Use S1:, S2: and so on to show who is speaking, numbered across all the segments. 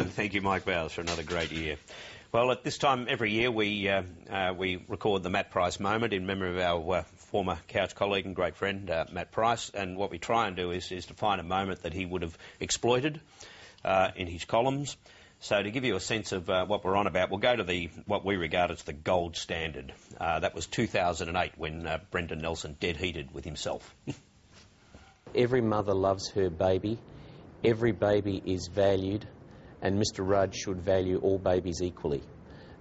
S1: Thank you, Mike Bowles, for another great year. Well, at this time every year we record the Matt Price moment in memory of our former couch colleague and great friend, Matt Price. And what we try and do is to find a moment that he would have exploited in his columns. So to give you a sense of what we're on about, we'll go to what we regard as the gold standard. That was 2008 when Brendan Nelson dead-heated with himself.
S2: Every mother loves her baby. Every baby is valued, and Mr Rudd should value all babies equally.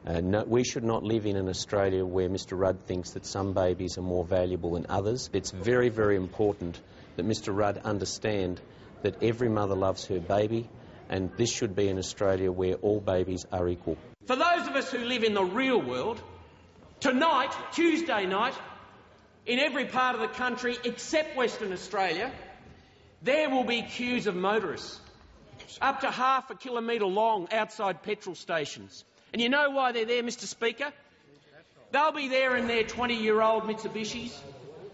S2: No, we should not live in an Australia where Mr Rudd thinks that some babies are more valuable than others. It's very, very important that Mr Rudd understand that every mother loves her baby, and this should be an Australia where all babies are equal.
S3: For those of us who live in the real world, tonight, Tuesday night, in every part of the country except Western Australia, there will be queues of motorists, up to half a kilometre long, outside petrol stations. And you know why they're there, Mr Speaker? They'll be there in their 20-year-old Mitsubishis.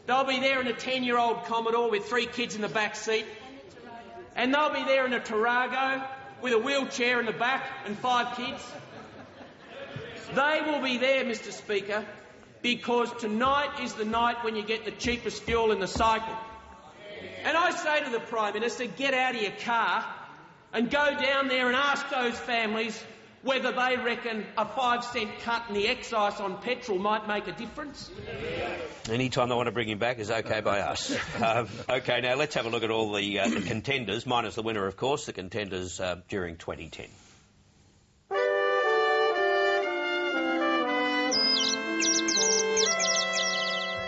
S3: They'll be there in a 10-year-old Commodore with 3 kids in the back seat. And they'll be there in a Tarago with a wheelchair in the back and 5 kids. They will be there, Mr Speaker, because tonight is the night when you get the cheapest fuel in the cycle. And I say to the Prime Minister, get out of your car and go down there and ask those families whether they reckon a 5-cent cut in the excise on petrol might make a difference.
S1: Any time they want to bring him back is okay by us. OK, now let's have a look at all the contenders, minus the winner, of course, the contenders during 2010.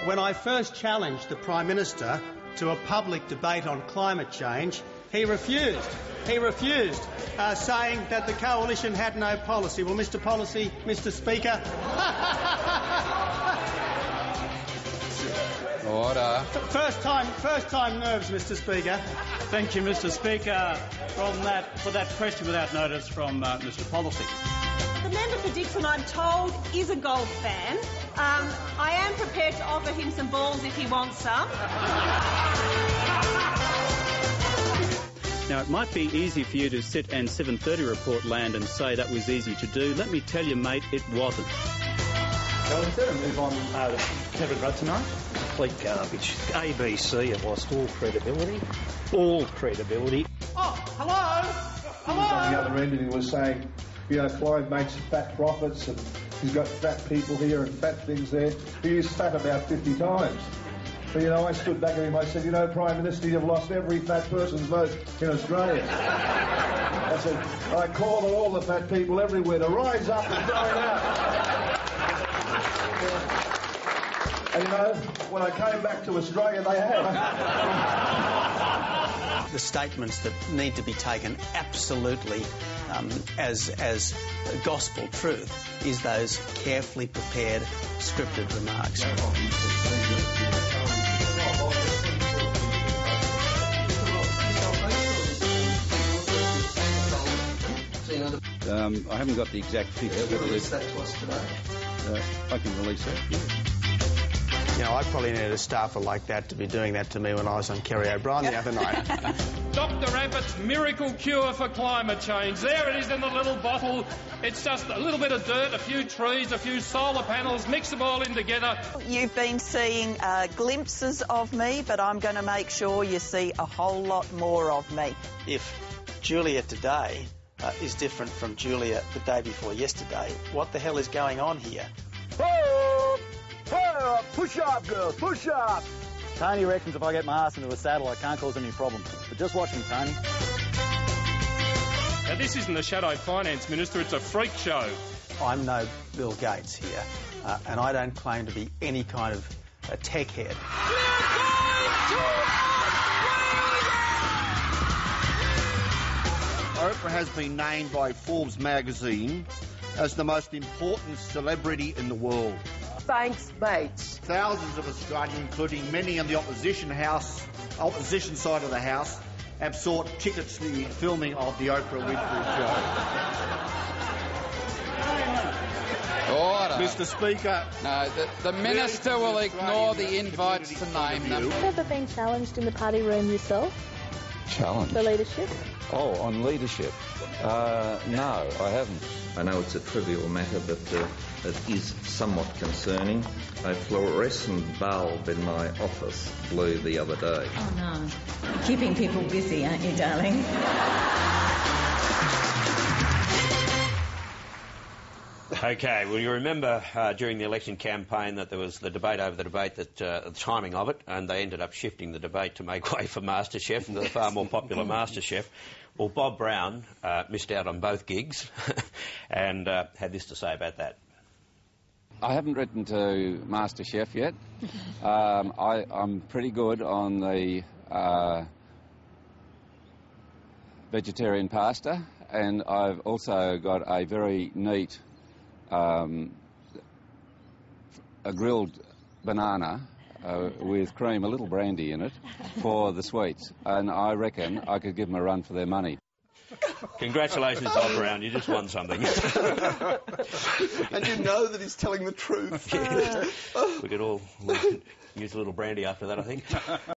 S4: When I first challenged the Prime Minister to a public debate on climate change, he refused. He refused, saying that the coalition had no policy. Well, Mr Speaker...
S5: Order.
S4: First time nerves, Mr Speaker.
S6: Thank you, Mr Speaker, for that question without notice from Mr Policy.
S7: The member for Dixon, I'm told, is a golf fan. I am prepared to offer him some balls if he wants some.
S6: Now, it might be easy for you to sit and 7:30 report land and say that was easy to do. Let me tell you, mate, it wasn't.
S8: Well, instead of move on to Kevin Rudd tonight, complete garbage. ABC have lost all credibility. All credibility.
S4: Oh, hello? Hello?
S9: On the other end, and he was saying, you know, Clive makes fat profits and he's got fat people here and fat things there. He used fat about 50 times. But, you know, I stood back at him, I said, you know, Prime Minister, you've lost every fat person's vote in Australia. I said, I call on all the fat people everywhere to rise up and join out. And, you know, when I came back to Australia, they had.
S4: The statements that need to be taken absolutely as gospel truth is those carefully prepared, scripted remarks.
S5: I haven't got the exact figure.
S9: Release that to us today.
S5: I can release that. Yeah.
S4: You know, I probably needed a staffer like that to be doing that to me when I was on Kerry O'Brien the other night.
S3: Dr Abbott's miracle cure for climate change. There it is in the little bottle. It's just a little bit of dirt, a few trees, a few solar panels, mix them all in together.
S10: You've been seeing glimpses of me, but I'm going to make sure you see a whole lot more of me.
S4: If Julia today is different from Julia the day before yesterday, what the hell is going on here?
S8: Oh! Oh, push up, girls, push up! Tony reckons if I get my ass into a saddle, I can't cause any problems. But just watch me, Tony.
S3: Now, this isn't the shadow finance minister, it's a freak show.
S4: I'm no Bill Gates here, and I don't claim to be any kind of a tech head.
S11: Oprah has been named by Forbes magazine as the most important celebrity in the world.
S12: Thanks, mates.
S11: Thousands of Australians, including many in the opposition side of the House, have sought tickets to the filming of the Oprah Winfrey Show.
S5: Order.
S11: Mr Speaker.
S5: No, the Minister will ignore the invites to name them.
S13: Have you ever been challenged in the party room yourself?
S5: Challenged?
S13: For leadership?
S5: Oh, on leadership.
S13: No, I haven't. I know it's a trivial matter, but it is somewhat concerning. A fluorescent bulb in my office blew the other day.
S14: Oh, no. Keeping people busy, aren't you, darling?
S1: Okay, well, you remember during the election campaign that there was the debate over the debate, that the timing of it, and they ended up shifting the debate to make way for MasterChef, the far more popular MasterChef. Well, Bob Brown missed out on both gigs and had this to say about that.
S5: I haven't written to MasterChef yet. I'm pretty good on the vegetarian pasta, and I've also got a very neat a grilled banana with cream, a little brandy in it, for the sweets. And I reckon I could give them a run for their money.
S1: Congratulations, Bob Brown. You just won something.
S15: And you know that he's telling the truth.
S1: We could all use a little brandy after that, I think.